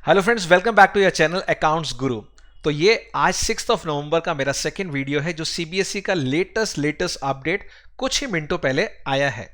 Hello friends, welcome back to your channel accounts Guru. तो ये आज 6 नवंबर का मेरा सेकंड वीडियो है जो सीबीएसई का लेटेस्ट अपडेट कुछ ही मिनटों पहले आया है।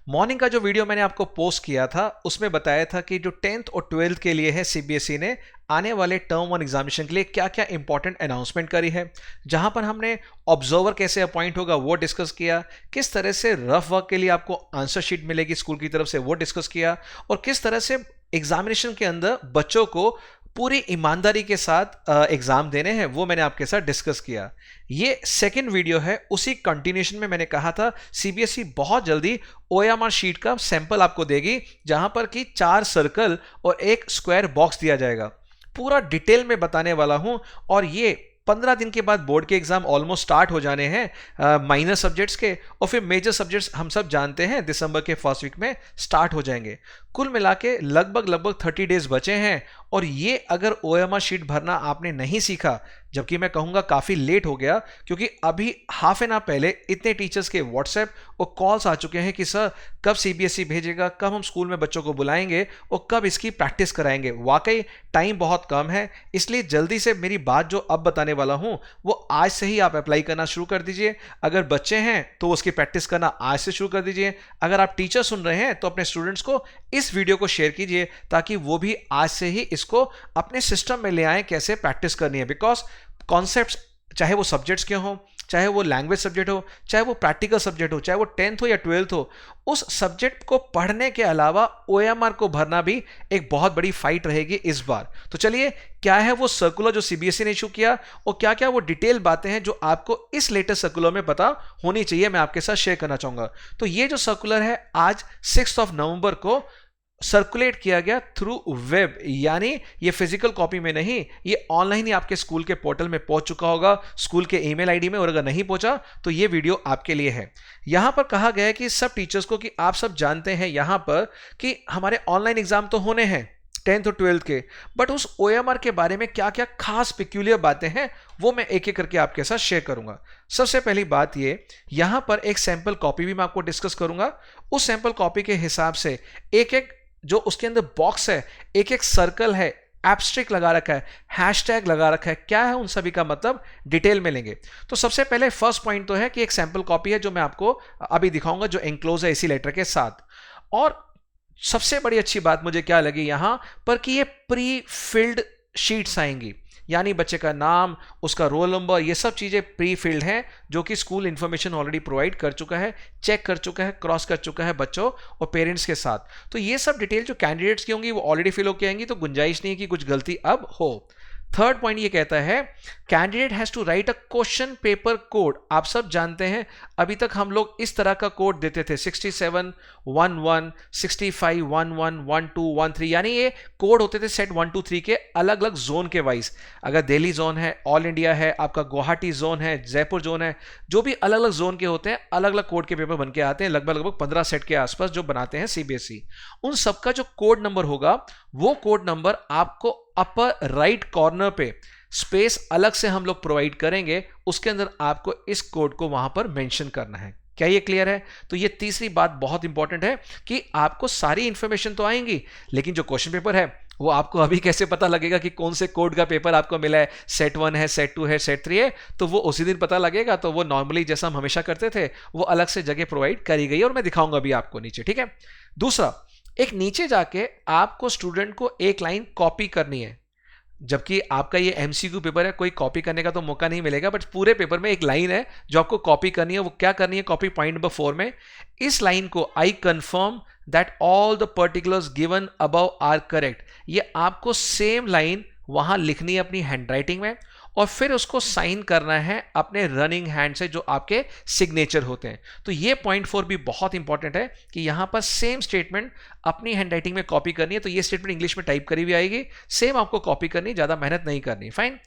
मॉर्निंग का जो वीडियो मैंने आपको पोस्ट किया था उसमें बताया था कि जो 10th और 12th के लिए है सीबीएसई ने आने वाले टर्म 1 एग्जामिनेशन के लिए क्या क्या इंपॉर्टेंट अनाउंसमेंट करी है, जहां पर हमने ऑब्जर्वर कैसे अपॉइंट होगा वो डिस्कस किया, किस तरह से रफ वर्क के लिए आपको आंसर शीट मिलेगी स्कूल की तरफ से वो डिस्कस किया, और किस तरह से एग्जामिनेशन के अंदर बच्चों को पूरी ईमानदारी के साथ एग्जाम देने हैं वो मैंने आपके साथ डिस्कस किया। ये सेकंड वीडियो है, उसी कंटिन्यूएशन में मैंने कहा था सीबीएसई बहुत जल्दी ओएमआर शीट का सैंपल आपको देगी जहां पर कि 4 सर्कल और 1 स्क्वायर बॉक्स दिया जाएगा। पूरा डिटेल में बताने वाला हूं, और ये 15 दिन के बाद बोर्ड के एग्जाम ऑलमोस्ट स्टार्ट हो जाने हैं माइनर सब्जेक्ट्स के, और फिर मेजर सब्जेक्ट्स हम सब जानते हैं दिसंबर के फर्स्ट वीक में स्टार्ट हो जाएंगे। कुल मिला के लगभग 30 डेज बचे हैं, और ये अगर ओएमआर शीट भरना आपने नहीं सीखा, जबकि मैं कहूंगा काफी लेट हो गया, क्योंकि अभी हाफ एन आवर पहले इतने टीचर्स के व्हाट्सएप और कॉल्स आ चुके हैं कि सर कब सीबीएसई भेजेगा, कब हम स्कूल में बच्चों को बुलाएंगे और कब इसकी प्रैक्टिस कराएंगे। वाकई टाइम बहुत कम है, इसलिए जल्दी से मेरी बात जो अब बताने वाला हूं वो आज से ही आप अप्लाई करना शुरू कर दीजिए। अगर बच्चे हैं तो उसकी प्रैक्टिस करना आज से शुरू कर दीजिए। अगर आप टीचर सुन रहे हैं तो अपने स्टूडेंट्स को इस वीडियो को शेयर कीजिए ताकि वो भी आज से ही इसको अपने सिस्टम में ले आए कैसे प्रैक्टिस करनी है। बिकॉज कॉन्सेप्ट्स, चाहे वो सब्जेक्ट्स के हों, चाहे वो लैंग्वेज सब्जेक्ट हो, चाहे वो प्रैक्टिकल सब्जेक्ट हो, चाहे वो 10th हो या 12th हो, उस सब्जेक्ट को पढ़ने के अलावा ओएमआर को भरना भी एक बहुत बड़ी फाइट रहेगी इस बार। तो चलिए, क्या है वो सर्कुलर जो सीबीएसई ने इशू किया और क्या क्या वो डिटेल बातें हैं जो आपको इस लेटेस्ट सर्कुलर में पता होनी चाहिए, मैं आपके साथ शेयर करना चाहूंगा। तो ये जो सर्कुलर है आज 6 नवंबर को सर्कुलेट किया गया थ्रू वेब, यानी ये फिजिकल कॉपी में नहीं, ये ऑनलाइन ही आपके स्कूल के पोर्टल में पहुंच चुका होगा, स्कूल के ईमेल आईडी में, और अगर नहीं पहुंचा तो ये वीडियो आपके लिए है। यहां पर कहा गया है कि सब टीचर्स को कि आप सब जानते हैं यहां पर कि हमारे ऑनलाइन एग्जाम तो होने हैं 10th और 12th के, बट उस ओएमआर के बारे में क्या क्या खास पिक्यूलियर बातें हैं वो मैं एक एक करके आपके साथ शेयर करूंगा। सबसे पहली बात ये, यहां पर एक सैंपल कॉपी भी मैं आपको डिस्कस करूंगा। उस सैंपल कॉपी के हिसाब से एक एक जो उसके अंदर बॉक्स है, एक एक सर्कल है, एब्स्ट्रिक्ट लगा रखा है, हैशटैग लगा रखा है, क्या है उन सभी का मतलब डिटेल में लेंगे। तो सबसे पहले फर्स्ट पॉइंट तो है कि एक सैंपल कॉपी है जो मैं आपको अभी दिखाऊंगा, जो एंक्लोज है इसी लेटर के साथ। और सबसे बड़ी अच्छी बात मुझे क्या लगी यहां पर कि ये प्री फिल्ड शीट्स आएंगी, यानी बच्चे का नाम, उसका रोल नंबर, ये सब चीजें प्री फिल्ड हैं जो कि स्कूल इंफॉर्मेशन ऑलरेडी प्रोवाइड कर चुका है, चेक कर चुका है, क्रॉस कर चुका है बच्चों और पेरेंट्स के साथ। तो ये सब डिटेल जो कैंडिडेट्स की होंगी वो ऑलरेडी फिल होकर आएंगी, तो गुंजाइश नहीं है कि कुछ गलती अब हो। थर्ड पॉइंट ये कहता है candidate has to write a question paper code. आप सब जानते हैं अभी तक हम लोग इस तरह का कोड देते थे 67 11 65 11 12 13, यानी ये कोड होते थे सेट 1 2 3 के अलग अलग जोन के वाइज। अगर दिल्ली जोन है, ऑल इंडिया है, आपका गुवाहाटी जोन है, जयपुर जोन है, जो भी अलग अलग जोन के होते हैं अलग अलग कोड के पेपर बन के आते हैं, लगभग 15 सेट के आसपास जो बनाते हैं सीबीएसई। उन सबका जो कोड नंबर होगा वो कोड नंबर आपको अपर राइट कॉर्नर पे स्पेस अलग से हम लोग प्रोवाइड करेंगे, उसके अंदर आपको इस कोड को वहां पर मेंशन करना है। क्या ये क्लियर है? तो ये तीसरी बात बहुत इंपॉर्टेंट है कि आपको सारी इंफॉर्मेशन तो आएंगी, लेकिन जो क्वेश्चन पेपर है वो आपको अभी कैसे पता लगेगा कि कौन से कोड का पेपर आपको मिला है, सेट 1 है, सेट 2 है, सेट 3 है, तो वो उसी दिन पता लगेगा। तो वो नॉर्मली जैसा हम हमेशा करते थे वो अलग से जगह प्रोवाइड करी गई है, और मैं दिखाऊंगा अभी आपको नीचे, ठीक है। दूसरा, एक नीचे जाके आपको स्टूडेंट को एक लाइन कॉपी करनी है, जबकि आपका ये एमसीक्यू पेपर है, कोई कॉपी करने का तो मौका नहीं मिलेगा, बट पूरे पेपर में एक लाइन है जो आपको कॉपी करनी है। वो क्या करनी है? कॉपी पॉइंट नंबर 4 में इस लाइन को, I confirm that all the particulars given above are correct, ये आपको सेम लाइन वहां लिखनी है अपनी हैंडराइटिंग में, और फिर उसको साइन करना है अपने रनिंग हैंड से जो आपके सिग्नेचर होते हैं। तो ये पॉइंट 4 भी बहुत इंपॉर्टेंट है कि यहां पर सेम स्टेटमेंट अपनी हैंडराइटिंग में कॉपी करनी है। तो ये स्टेटमेंट इंग्लिश में टाइप करी हुई आएगी, सेम आपको कॉपी करनी, ज्यादा मेहनत नहीं करनी। फाइन।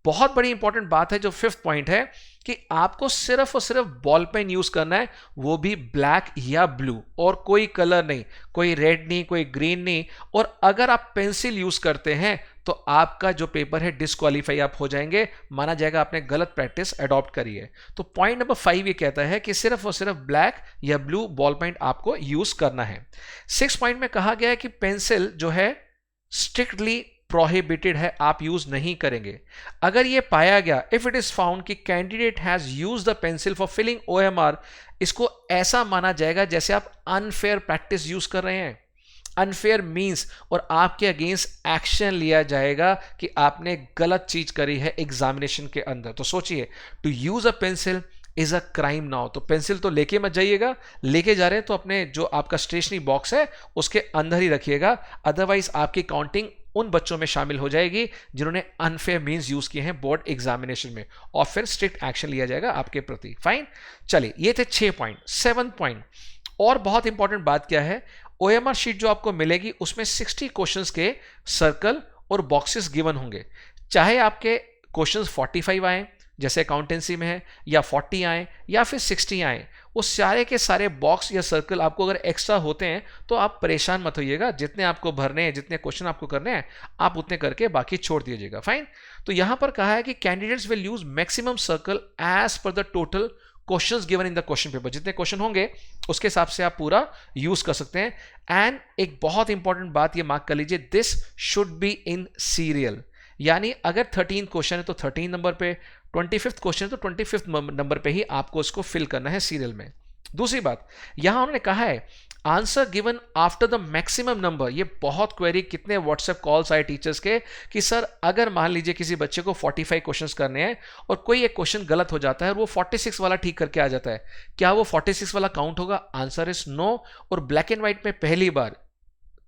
बहुत बड़ी इंपॉर्टेंट बात है जो 5th पॉइंट है कि आपको सिर्फ और सिर्फ बॉल पेन यूज करना है, वो भी ब्लैक या ब्लू, और कोई कलर नहीं, कोई रेड नहीं, कोई ग्रीन नहीं। और अगर आप पेंसिल यूज करते हैं तो आपका जो पेपर है डिस्क्वालीफाई आप हो जाएंगे, माना जाएगा आपने गलत प्रैक्टिस अडॉप्ट करी है। तो पॉइंट नंबर 5 ये कहता है कि सिर्फ और सिर्फ ब्लैक या ब्लू बॉल पेन आपको यूज करना है। 6 पॉइंट में कहा गया है कि पेंसिल जो है स्ट्रिक्टली प्रोहिबिटेड है, आप यूज नहीं करेंगे। अगर ये पाया गया, इफ इट इज फाउंड कि candidate has use the pencil for filling OMR, इसको ऐसा माना जाएगा जैसे आप अनफेयर प्रैक्टिस यूज कर रहे हैं। अनफेयर मीन्स, और आपके अगेंस्ट एक्शन लिया जाएगा कि आपने गलत चीज करी है एग्जामिनेशन के अंदर। तो सोचिए, to use a pencil is a crime now. तो पेंसिल तो लेके मत जाइएगा, लेके जा रहे हैं तो अपने जो आपका स्टेशनरी बॉक्स है उसके अंदर ही रखिएगा, अदरवाइज आपकी काउंटिंग उन बच्चों में शामिल हो जाएगी जिन्होंने अनफेयर मीन्स यूज किए हैं बोर्ड एग्जामिनेशन में, और फिर स्ट्रिक्ट एक्शन लिया जाएगा आपके प्रति। फाइन, चलिए ये थे 6 पॉइंट। 7 पॉइंट और बहुत इंपॉर्टेंट बात क्या है, OMR शीट जो आपको मिलेगी उसमें 60 क्वेश्चंस के सर्कल और बॉक्सेस गिवन होंगे। चाहे आपके क्वेश्चंस 45 आए जैसे अकाउंटेंसी में है, या 40 आए, या फिर 60 आए, वो सारे के सारे बॉक्स या सर्कल आपको अगर एक्स्ट्रा होते हैं तो आप परेशान मत होइएगा। जितने आपको भरने हैं, जितने क्वेश्चन आपको करने हैं, आप उतने करके बाकी छोड़ दीजिएगा। फाइन, तो यहां पर कहा है कि candidates will use maximum circle as per the total questions given in the question paper. जितने क्वेश्चन होंगे उसके हिसाब से आप पूरा यूज कर सकते हैं। एंड एक बहुत इंपॉर्टेंट बात ये मार्क कर लीजिए, this should be in serial, यानी अगर 13 क्वेश्चन है तो 13 नंबर पे, 25th क्वेश्चन है तो 25th नंबर पे ही आपको इसको फिल करना है सीरियल में। दूसरी बात, यहां उन्होंने कहा है answer given after the maximum number. ये बहुत क्वेरी, कितने व्हाट्सएप कॉल्स आए टीचर्स के कि सर अगर मान लीजिए किसी बच्चे को 45 क्वेश्चंस करने हैं और कोई एक क्वेश्चन गलत हो जाता है और वो 46 वाला ठीक करके आ जाता है, क्या वो 46 वाला काउंट होगा? Answer is no. और ब्लैक एंड व्हाइट में पहली बार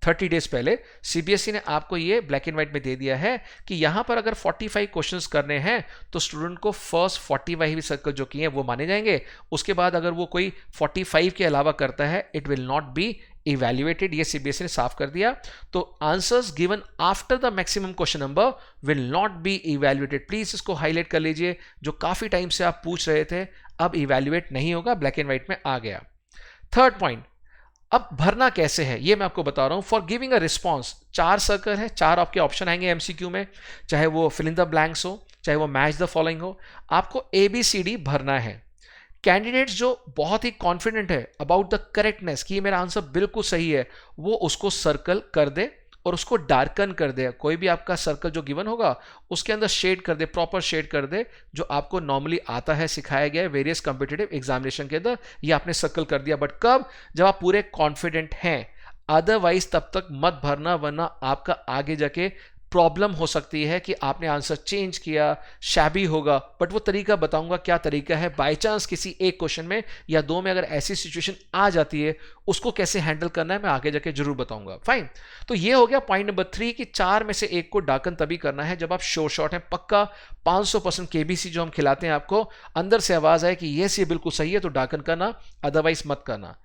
30 डेज पहले CBSE ने आपको ये ब्लैक एंड व्हाइट में दे दिया है कि यहां पर अगर 45 क्वेश्चंस करने हैं तो स्टूडेंट को फर्स्ट 45 सर्कल जो किए हैं वो माने जाएंगे। उसके बाद अगर वो कोई 45 के अलावा करता है, it will not be evaluated. ये CBSE ने साफ कर दिया। तो answers given after the maximum question number will not be evaluated. Please इसको हाईलाइट कर लीजिए, जो काफी टाइम से आप पूछ रहे थे, अब इवैल्यूएट नहीं होगा, ब्लैक एंड व्हाइट में आ गया। थर्ड पॉइंट, अब भरना कैसे है ये मैं आपको बता रहा हूं। For giving a response 4 circle है, 4 आपके ऑप्शन आएंगे MCQ में, चाहे वो फिल इन द ब्लैंक्स हो, चाहे वो मैच द फॉलोइंग हो, आपको ABCD भरना है। कैंडिडेट्स जो बहुत ही कॉन्फिडेंट है अबाउट द करेक्टनेस कि मेरा आंसर बिल्कुल सही है, वो उसको सर्कल कर दे और उसको डार्कन कर दे। कोई भी आपका सर्कल जो गिवन होगा उसके अंदर शेड कर दे, प्रॉपर शेड कर दे, जो आपको नॉर्मली आता है, सिखाया गया है वेरियस कॉम्पिटिटिव एग्जामिनेशन के अंदर, ये आपने सर्कल कर दिया। बट कब? जब आप पूरे कॉन्फिडेंट हैं, अदरवाइज तब तक मत भरना, वरना आपका आगे जाके प्रॉब्लम हो सकती है कि आपने आंसर चेंज किया, शैबी होगा। बट वो तरीका बताऊंगा क्या तरीका है, बाय चांस किसी एक क्वेश्चन में या 2 में अगर ऐसी सिचुएशन आ जाती है, उसको कैसे हैंडल करना है मैं आगे जाके जरूर बताऊंगा। फाइन, तो ये हो गया पॉइंट नंबर 3 कि 4 में से एक को डाकन तभी करना है जब आप श्योर शॉट हैं, पक्का 500% KBC जो हम खिलाते हैं आपको, अंदर से आवाज आए कि यस ये बिल्कुल सही है तो डाकन करना, अदरवाइज मत करना।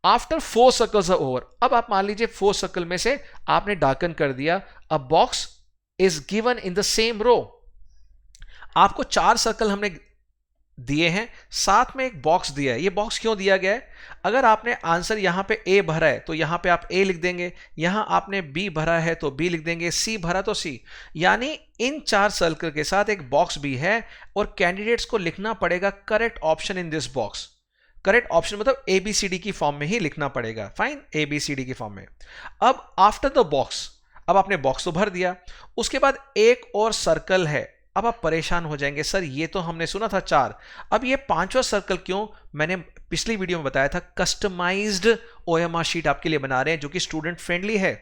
आफ्टर 4 सर्कल्स आर ओवर, अब आप मान लीजिए 4 सर्कल में से आपने डार्कन कर दिया, a box is given in the same row. आपको 4 सर्कल हमने दिए हैं, साथ में एक बॉक्स दिया है। ये बॉक्स क्यों दिया गया है? अगर आपने आंसर यहां पे A भरा है तो यहां पे आप A लिख देंगे, यहां आपने B भरा है तो B लिख देंगे, C भरा तो C, यानी इन 4 सर्कल के साथ एक बॉक्स भी है और कैंडिडेट्स को लिखना पड़ेगा correct option in this box. Correct option मतलब ABCD की फॉर्म में ही लिखना पड़ेगा। फाइन, ABCD की फॉर्म में। अब आफ्टर द बॉक्स, अब आपने बॉक्स तो भर दिया, उसके बाद एक और सर्कल है। अब आप परेशान हो जाएंगे, सर ये तो हमने सुना था 4, अब ये 5वां सर्कल क्यों? मैंने पिछली वीडियो में बताया था कस्टमाइज्ड OMR शीट आपके लिए बना रहे हैं जो कि स्टूडेंट फ्रेंडली है,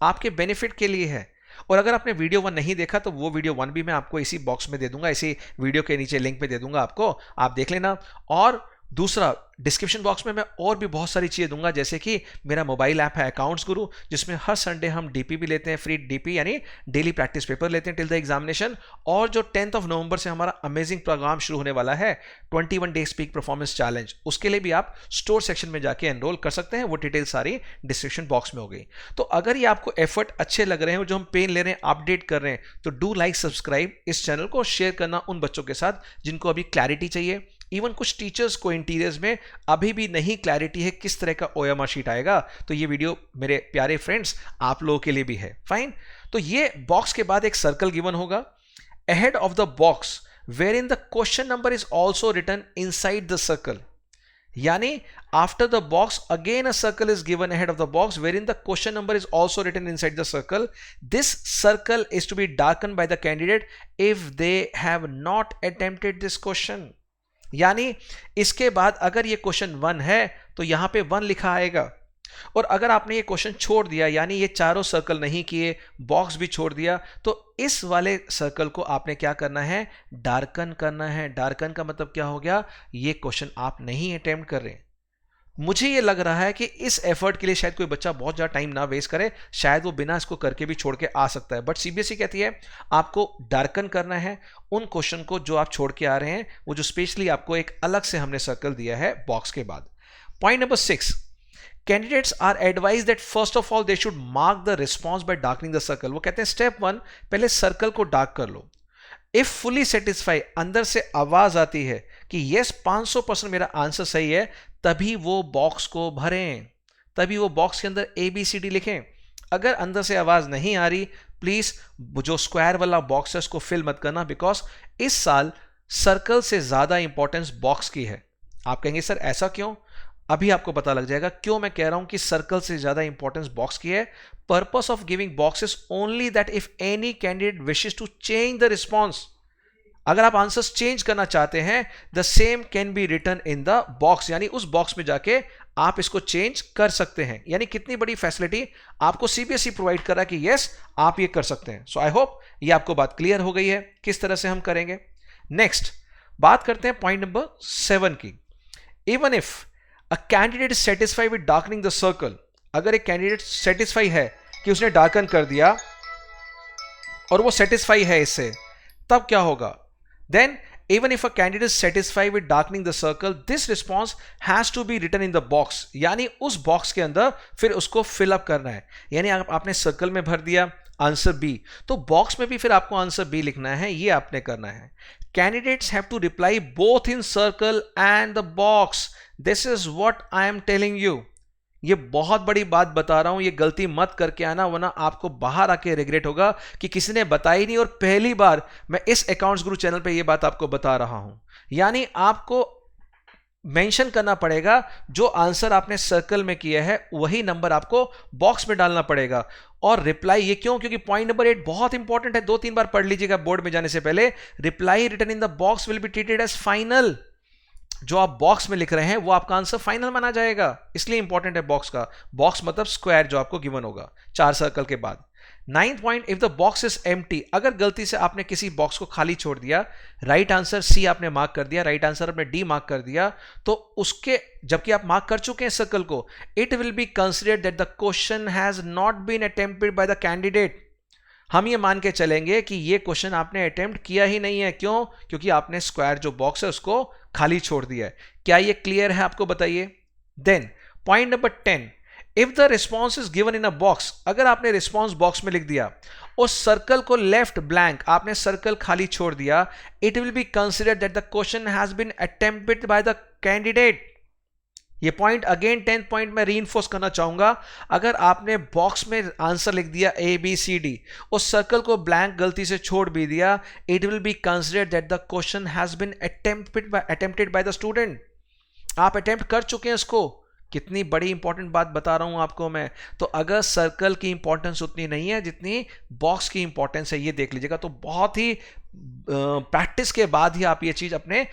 आपके बेनिफिट के लिए है। और अगर आपने वीडियो 1 नहीं देखा तो वो वीडियो 1 भी मैं आपको इसी बॉक्स में दे दूंगा, इसी वीडियो के नीचे लिंक पे दे दूंगा आपको, आप देख लेना। और दूसरा, डिस्क्रिप्शन बॉक्स में मैं और भी बहुत सारी चीजें दूंगा, जैसे कि मेरा मोबाइल ऐप है अकाउंट्स गुरु, जिसमें हर संडे हम DP भी लेते हैं, फ्री DP यानी डेली प्रैक्टिस पेपर लेते हैं टिल द एग्जामिनेशन। और जो 10th नवंबर से हमारा अमेजिंग प्रोग्राम शुरू होने वाला है, 21 डेज पीक परफॉर्मेंस चैलेंज, उसके लिए भी आप स्टोर सेक्शन में जाके एनरोल कर सकते हैं। वो डिटेल सारी डिस्क्रिप्शन बॉक्स में हो गई। तो अगर ये आपको एफर्ट अच्छे लग रहे हैं, जो हम पेन ले रहे हैं, अपडेट कर रहे हैं, तो डू लाइक सब्सक्राइब इस चैनल को, शेयर करना उन बच्चों के साथ जिनको अभी क्लैरिटी चाहिए। इवन कुछ टीचर्स को इंटीरियर्स में अभी भी नहीं क्लैरिटी है किस तरह का OMR शीट आएगा, तो ये वीडियो मेरे प्यारे फ्रेंड्स आप लोगों के लिए भी है। फाइन, तो ये बॉक्स के बाद एक सर्कल गिवन होगा ahead of the box where in the question number is also written inside the circle. यानी after the box again a circle is given ahead of the box wherein the question number is also written inside the circle. This circle is to be darkened by the candidate if they have not attempted this question. यानी इसके बाद अगर ये question 1 है तो यहां पे 1 लिखा आएगा, और अगर आपने ये क्वेश्चन छोड़ दिया यानी ये चारों सर्कल नहीं किए, बॉक्स भी छोड़ दिया, तो इस वाले सर्कल को आपने क्या करना है, डार्कन करना है. डार्कन का मतलब क्या हो गया, ये क्वेश्चन आप नहीं अटेम्प्ट कर रहे. मुझे ये लग रहा है कि इस एफर्ट के लिए शायद कोई बच्चा बहुत ज़्यादा टाइम ना वेस्ट करे, शायद वो बिना इसको करके भी छोड़ के आ सकता है, बट सीबीएसई कहती है आपको डार्कन करना है उन क्वेश्चन को जो आप छोड़ के आ रहे हैं, वो जो स्पेशली आपको एक अलग से हमने सर्कल दिया है बॉक्स के बाद. Point number 6, candidates are advise that first of all they should mark the response by darkening the circle. वो कहते हैं स्टेप 1 पहले सर्कल को डार्क कर लो. इफ फुली सेटिस्फाई, अंदर से आवाज आती है कि यस 500% मेरा आंसर सही है, तभी वो बॉक्स को भरें, तभी वो बॉक्स के अंदर ABCD लिखें. अगर अंदर से आवाज नहीं आ रही, प्लीज जो स्क्वायर वाला बॉक्स है उसको फिल मत करना, बिकॉज इस साल सर्कल से ज्यादा इंपॉर्टेंस बॉक्स की है. आप कहेंगे सर ऐसा क्यों, अभी आपको पता लग जाएगा क्यों मैं कह रहा हूं कि सर्कल से ज्यादा इंपॉर्टेंस बॉक्स की है. Purpose of giving box is only that if any candidate wishes to change the response, अगर आप आंसर्स चेंज करना चाहते हैं, the same can be written in the box, यानी उस बॉक्स में जाके आप इसको चेंज कर सकते हैं. यानी कितनी बड़ी फैसिलिटी आपको सीबीएसई प्रोवाइड कर रहा है कि यस आप ये कर सकते हैं. सो आई होप ये आपको बात क्लियर हो गई है किस तरह से हम करेंगे. नेक्स्ट बात करते हैं पॉइंट नंबर 7 की. Even if a candidate is satisfied with darkening the circle, अगर एक कैंडिडेट सेटिस्फाई है कि उसने डार्कन कर दिया और वो सेटिस्फाई है इससे, तब क्या होगा, then even if a candidate is satisfied with darkening the circle, this response has to be written in the box, यानी उस बॉक्स के अंदर फिर उसको फिल अप करना है. यानी आपने सर्कल में भर दिया आंसर बी, तो बॉक्स में भी फिर आपको आंसर बी लिखना है, ये आपने करना है. Candidates have to reply both in circle and the box. This is what I am telling you. ये बहुत बड़ी बात बता रहा हूं, ये गलती मत करके आना, वरना आपको बाहर आके रिग्रेट होगा कि किसी ने बताई नहीं और पहली बार मैं इस अकाउंट्स गुरु चैनल पे ये बात आपको बता रहा हूं. यानी आपको मेंशन करना पड़ेगा जो आंसर आपने सर्कल में किया है वही नंबर आपको बॉक्स में डालना पड़ेगा. और रिप्लाई ये क्यों, क्योंकि पॉइंट नंबर 8 बहुत इंपॉर्टेंट है, 2-3 बार पढ़ लीजिएगा बोर्ड में जाने से पहले. Reply written in the box will be treated as final. जो आप बॉक्स में लिख रहे हैं वो आपका आंसर फाइनल माना जाएगा, इसलिए इंपॉर्टेंट है बॉक्स का. बॉक्स मतलब स्क्वायर जो आपको गिवन होगा 4 सर्कल के बाद. 9th point, if the box is empty, अगर गलती से आपने किसी बॉक्स को खाली छोड़ दिया, राइट आंसर सी आपने मार्क कर दिया, राइट आंसर आपने डी मार्क कर दिया, तो उसके जबकि आप मार्क कर चुके हैं सर्कल को, it will be considered that the question has not been attempted by the candidate. हम ये मान के चलेंगे कि ये क्वेश्चन आपने अटेम्प्ट किया ही नहीं है. क्यों, क्योंकि आपने स्क्वायर जो बॉक्स है उसको खाली छोड़ दिया है. क्या ये क्लियर है आपको, बताइए. Then point number 10, if the response is given in a box, अगर आपने रिस्पॉन्स बॉक्स में लिख दिया और सर्कल को लेफ्ट ब्लैंक, आपने सर्कल खाली छोड़ दिया, it will be considered that the question has been attempted by the candidate. ये पॉइंट अगेन 10th पॉइंट में रीइंफोर्स करना चाहूंगा. अगर आपने बॉक्स में आंसर लिख दिया ABCD और सर्कल को ब्लैंक गलती से छोड़ भी दिया, it will be considered that the question has been attempted by the student. आप अटेम्प्ट कर चुके हैं इसको. कितनी बड़ी इंपॉर्टेंट बात बता रहा हूं आपको मैं. तो अगर सर्कल की इंपॉर्टेंस उतनी नहीं है जितनी बॉक्स की इंपॉर्टेंस है, ये देख लीजिएगा. तो बहुत ही प्रैक्टिस के बाद ही आप ये चीज अपने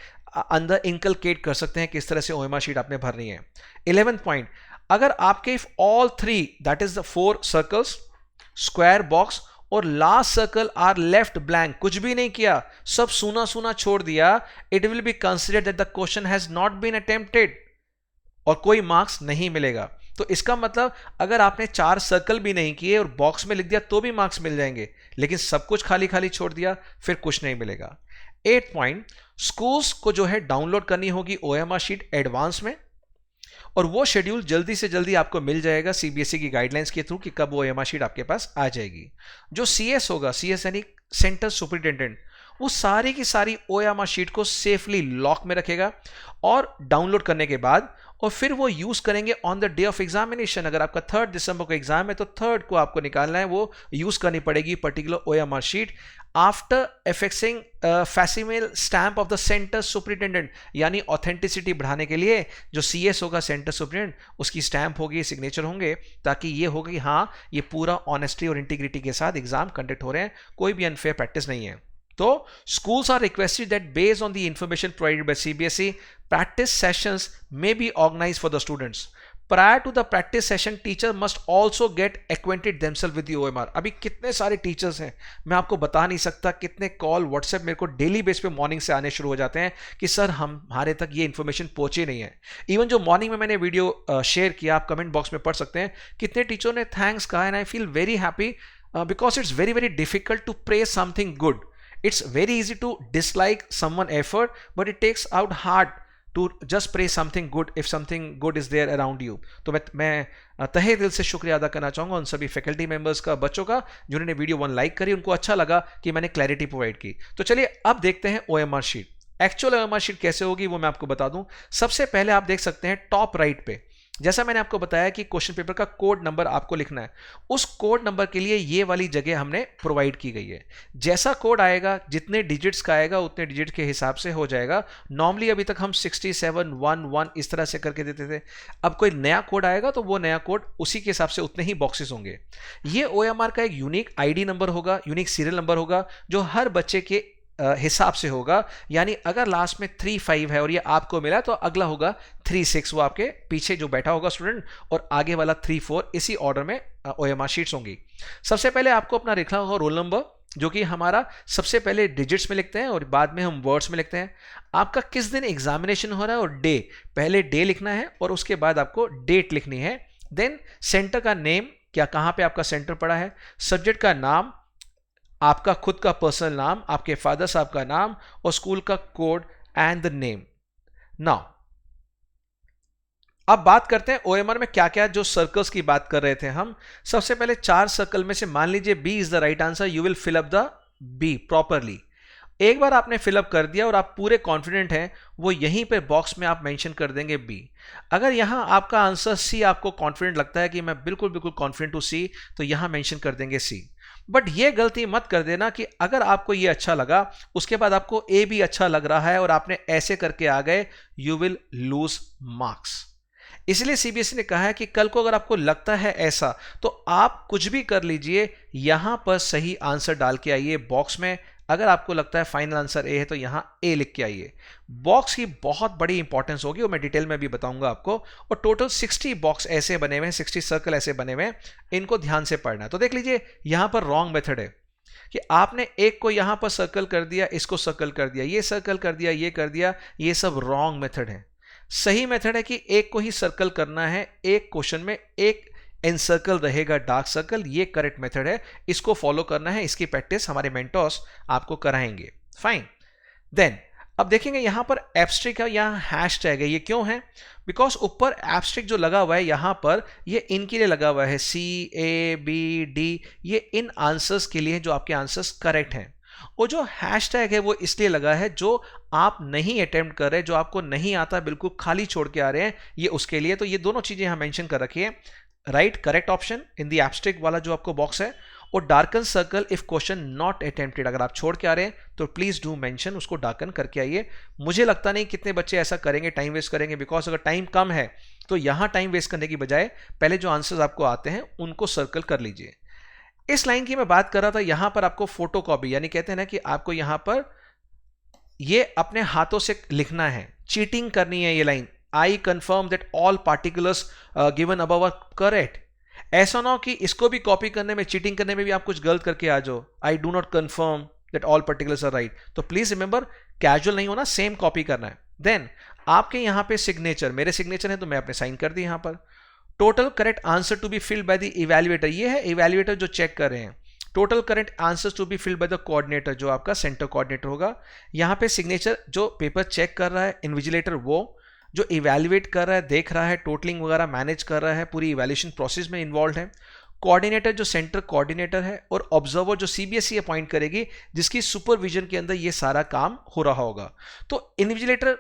अंदर इंकलकेट कर सकते हैं किस तरह से OMR शीट आपने भरनी है. 11th पॉइंट, अगर आपके if all 3 that is the 4 circles, square, box और last circle are left blank, कुछ भी नहीं किया, सब सूना सूना छोड़ दिया, it will be considered that the question has not been attempted और कोई मार्क्स नहीं मिलेगा. तो इसका मतलब अगर आपने 4 सर्कल भी नहीं किए और बॉक्स में लिख दिया तो भी मार्क्स मिल जाएंगे, लेकिन सब कुछ खाली खाली छोड़ दिया फिर कुछ नहीं मिलेगा. 8th पॉइंट, स्कूल्स को जो है डाउनलोड करनी होगी OMR शीट एडवांस में, और वो शेड्यूल जल्दी से जल्दी आपको मिल जाएगा सीबीएसई की गाइडलाइंस के थ्रू कि कब OMR शीट आपके पास आ जाएगी. जो CS होगा, CS यानी सेंटर सुपरिटेंडेंट, वो सारी की सारी OMR शीट को सेफली लॉक में रखेगा और डाउनलोड करने के बाद और फिर वो यूज करेंगे on the day of examination. अगर आपका 3 दिसंबर को एग्जाम है तो 3 को आपको निकालना है, वो यूज करनी पड़ेगी particular OMR sheet after affixing facsimile stamp of the centre superintendent, यानी ऑथेंटिसिटी बढ़ाने के लिए जो CS होगा सेंटर सुपरिटेंडेंट, उसकी स्टैंप होगी, सिग्नेचर होंगे, ताकि ये होगा कि हाँ ये पूरा ऑनेस्टी और इंटीग्रिटी के साथ एग्जाम कंडक्ट हो रहे हैं, कोई भी अनफेयर प्रैक्टिस नहीं है। तो schools are requested that based on the information provided by CBSE, practice sessions may be organized for the students. Prior to the practice session, teacher must also get acquainted themselves with the OMR. अभी कितने सारे teachers हैं मैं आपको बता नहीं सकता, कितने कॉल व्हाट्सएप मेरे को डेली बेस पे मॉर्निंग से आने शुरू हो जाते हैं कि सर हमारे तक ये इन्फॉर्मेशन पहुंची नहीं है। इवन जो मॉर्निंग में मैंने वीडियो शेयर किया, आप कमेंट बॉक्स में पढ़ सकते हैं, कितने टीचरों ने थैंक्स कहा, and I feel very happy because it's very very difficult to praise something good. It's very easy to dislike someone effort, but it takes out hard to just praise something good if something good is there around you. तो मैं तहे दिल से शुक्रिया अदा करना चाहूँगा उन सभी फैकल्टी मेंबर्स का, बच्चों का, जिन्होंने वीडियो 1 लाइक करी, उनको अच्छा लगा कि मैंने क्लैरिटी प्रोवाइड की. तो चलिए अब देखते हैं OMR sheet. Actual OMR sheet कैसे होगी वो मैं आपको बता दूं. सबसे पहले आप देख सकते हैं टॉप राइट पे, जैसा मैंने आपको बताया कि क्वेश्चन पेपर का कोड नंबर आपको लिखना है. उस कोड नंबर के लिए ये वाली जगह हमने प्रोवाइड की गई है. जैसा कोड आएगा, जितने डिजिट्स का आएगा उतने डिजिट के हिसाब से हो जाएगा. नॉर्मली अभी तक हम 6711 इस तरह से करके देते थे. अब कोई नया कोड आएगा तो वो नया कोड उसी के हिसाब से उतने ही बॉक्सेस होंगे. ये OMR का एक यूनिक ID नंबर होगा, यूनिक सीरियल नंबर होगा, जो हर बच्चे के हिसाब से होगा. यानी अगर लास्ट में 35 है और ये आपको मिला तो अगला होगा 36, वो आपके पीछे जो बैठा होगा स्टूडेंट, और आगे वाला 34. इसी ऑर्डर में OMR शीट्स होंगी. सबसे पहले आपको अपना लिखना होगा रोल नंबर, जो कि हमारा सबसे पहले डिजिट्स में लिखते हैं और बाद में हम वर्ड्स में लिखते हैं. आपका किस दिन एग्जामिनेशन हो रहा है और डे, पहले डे लिखना है और उसके बाद आपको डेट लिखनी है. देन सेंटर का नेम, क्या कहाँ पे आपका सेंटर पड़ा है, सब्जेक्ट का नाम, आपका खुद का पर्सनल नाम, आपके फादर साहब का नाम और स्कूल का code and the name. Now अब बात करते हैं OMR में क्या क्या, जो सर्कल्स की बात कर रहे थे हम. सबसे पहले 4 सर्कल में से मान लीजिए B is the right answer, you will fill up the B properly. एक बार आपने फिलअप कर दिया और आप पूरे कॉन्फिडेंट हैं, वो यहीं पे बॉक्स में आप मेंशन कर देंगे B. अगर यहां आपका आंसर C, आपको कॉन्फिडेंट लगता है कि मैं बिल्कुल बिल्कुल कॉन्फिडेंट हूं C, तो यहां मेंशन कर देंगे C. बट ये गलती मत कर देना कि अगर आपको ये अच्छा लगा उसके बाद आपको A भी अच्छा लग रहा है और आपने ऐसे करके आ गए, यू विल लूज मार्क्स. इसलिए CBSE ने कहा है कि कल को अगर आपको लगता है ऐसा तो आप कुछ भी कर लीजिए, यहां पर सही आंसर डाल के आइए बॉक्स में. अगर आपको लगता है फाइनल आंसर A है तो यहां A लिख के आइए. बॉक्स की बहुत बड़ी इंपॉर्टेंस होगी और मैं डिटेल में भी बताऊंगा आपको. और टोटल 60 बॉक्स ऐसे बने हुए हैं, 60 सर्कल ऐसे बने हुए हैं, इनको ध्यान से पढ़ना है. तो देख लीजिए यहां पर रॉन्ग मेथड है कि आपने एक को यहां पर सर्कल कर दिया, इसको सर्कल कर दिया, ये सर्कल कर दिया, ये कर दिया. ये सब रॉन्ग मेथड है. सही मेथड है कि एक को ही सर्कल करना है, एक क्वेश्चन में एक एनसर्कल रहेगा डार्क सर्कल. ये करेक्ट मेथड है, इसको फॉलो करना है. इसकी प्रैक्टिस हमारे मेंटर्स आपको कराएंगे. फाइन. देन अब देखेंगे यहां पर एब्स्ट्रिक्ट है, यहां हैश टैग है. ये क्यों है? बिकॉज ऊपर एब्स्ट्रिक्ट जो लगा हुआ है यहां पर, ये इनके लिए लगा हुआ है, CABD. ये इन आंसर्स के लिए जो आपके आंसर्स करेक्ट हैं. और जो हैशटैग है वो इसलिए लगा है जो आप नहीं अटेम्प्ट कर रहे, जो आपको नहीं आता, बिल्कुल खाली छोड़ के आ रहे हैं, ये उसके लिए. तो ये दोनों चीजें यहां मेंशन कर रखी है. Right correct option in the abstract वाला जो आपको बॉक्स है, और darken circle if question not attempted. अगर आप छोड़ के आ रहे हैं तो प्लीज डू मेंशन, उसको डार्कन करके आइए. मुझे लगता नहीं कितने बच्चे ऐसा करेंगे, टाइम वेस्ट करेंगे, बिकॉज अगर टाइम कम है तो यहां टाइम वेस्ट करने की बजाय पहले जो आंसर्स आपको आते हैं उनको सर्कल कर लीजिए. इस लाइन की मैं बात कर रहा था, यहां पर आपको फोटो कॉपी, यानी कहते हैं ना कि आपको यहां पर ये अपने हाथों से लिखना है, चीटिंग करनी है. ये line, I confirm that all particulars given above are correct. ऐसा ना हो कि इसको भी कॉपी करने में, चीटिंग करने में भी आप कुछ गलत करके आ जाओ. I do not confirm that all particulars are right. तो प्लीज रिमेंबर, कैजुअल नहीं होना, सेम कॉपी करना है. देन आपके यहां पे सिग्नेचर, मेरे सिग्नेचर है तो मैं अपने साइन कर दी यहां पर. Total correct answer to be filled by the evaluator. ये है इवैल्यूएटर जो चेक कर रहे हैं. Total correct answers to be filled by the coordinator, जो आपका सेंटर कोऑर्डिनेटर होगा. यहां पे सिग्नेचर जो पेपर चेक कर रहा है, इन्विजिलेटर वो जो इवैल्यूएट कर रहा है, देख रहा है, टोटलिंग वगैरह मैनेज कर रहा है, पूरी इवैल्यूएशन प्रोसेस में इन्वॉल्व है. कोऑर्डिनेटर जो सेंटर कोऑर्डिनेटर है, और ऑब्जर्वर जो CBSE अपॉइंट करेगी, जिसकी सुपरविजन के अंदर ये सारा काम हो रहा होगा. तो इन्विजिलेटर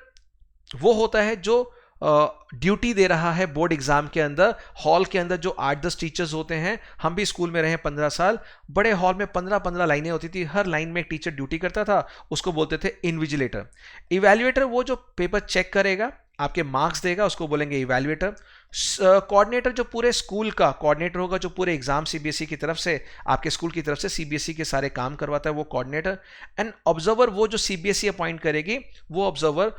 वो होता है जो ड्यूटी दे रहा है बोर्ड एग्जाम के अंदर। हॉल के अंदर जो 8-10 टीचर्स होते हैं, हम भी स्कूल में रहे 15 साल, बड़े हॉल में 15-15 लाइनें होती थी, हर लाइन में एक टीचर ड्यूटी करता था, उसको बोलते थे इन्विजिलेटर। इवैल्यूएटर वो जो पेपर चेक करेगा, आपके मार्क्स देगा, उसको बोलेंगे इवैल्यूएटर। कोऑर्डिनेटर जो पूरे स्कूल का कोऑर्डिनेटर होगा, जो पूरे एग्जाम सीबीएसई की तरफ से, आपके स्कूल की तरफ से सीबीएसई के सारे काम करवाता है, वो कोऑर्डिनेटर। एंड ऑब्जर्वर वो जो सीबीएसई अपॉइंट करेगी, वो ऑब्जर्वर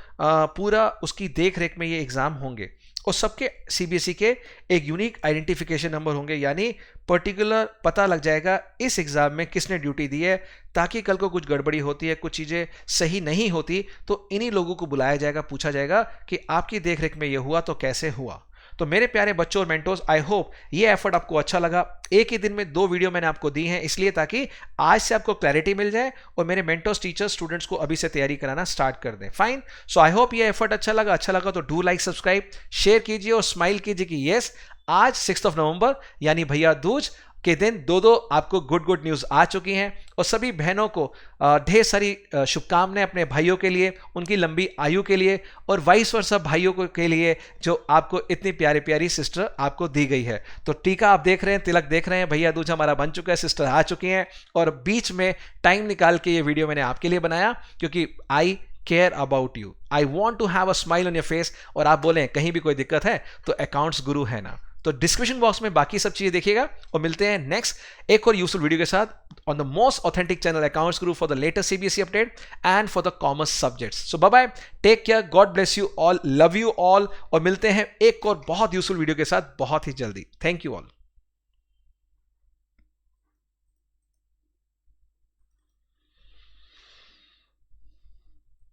पूरा उसकी देख रेख में ये एग्जाम होंगे। और सबके सीबीएसई के एक यूनिक आइडेंटिफिकेशन नंबर होंगे, यानी पर्टिकुलर पता लग जाएगा इस एग्जाम में किसने ड्यूटी दी है, ताकि कल को कुछ गड़बड़ी होती है, कुछ चीजें सही नहीं होती, तो इन्हीं लोगों को बुलाया जाएगा, पूछा जाएगा कि आपकी देखरेख में ये हुआ तो कैसे हुआ। तो मेरे प्यारे बच्चों और मेंटोर्स, आई होप ये एफर्ट आपको अच्छा लगा। एक ही दिन में 2 वीडियो मैंने आपको दी हैं, इसलिए ताकि आज से आपको क्लैरिटी मिल जाए और मेरे मेंटोर्स, टीचर्स, स्टूडेंट्स को अभी से तैयारी कराना स्टार्ट कर दें। फाइन। सो आई होप ये एफर्ट अच्छा लगा तो डू लाइक, सब्सक्राइब, शेयर कीजिए और स्माइल कीजिए कि यस, आज 6 नवंबर यानी भैया दूज के दिन दो आपको गुड न्यूज आ चुकी हैं। और सभी बहनों को ढेर सारी शुभकामनाएं अपने भाइयों के लिए, उनकी लंबी आयु के लिए, और वाइस वर्सा भाइयों के लिए जो आपको इतनी प्यारी सिस्टर आपको दी गई है। तो टीका आप देख रहे हैं, तिलक देख रहे हैं, भैया दूज हमारा बन चुका है, सिस्टर आ चुकी हैं, और बीच में टाइम निकाल के ये वीडियो मैंने आपके लिए बनाया क्योंकि I care about you, I want to have a smile on your face. और आप बोलें कहीं भी कोई दिक्कत है तो अकाउंट्स गुरु है ना। तो डिस्क्रिप्शन बॉक्स में बाकी सब चीजें देखिएगा और मिलते हैं नेक्स्ट एक और यूजफुल वीडियो के साथ on the most authentic channel accounts Guru for the latest CBSE update and for the commerce subjects. So bye bye, take care, God bless you all, love you all, और मिलते हैं एक और बहुत यूजफुल वीडियो के साथ बहुत ही जल्दी। Thank you all.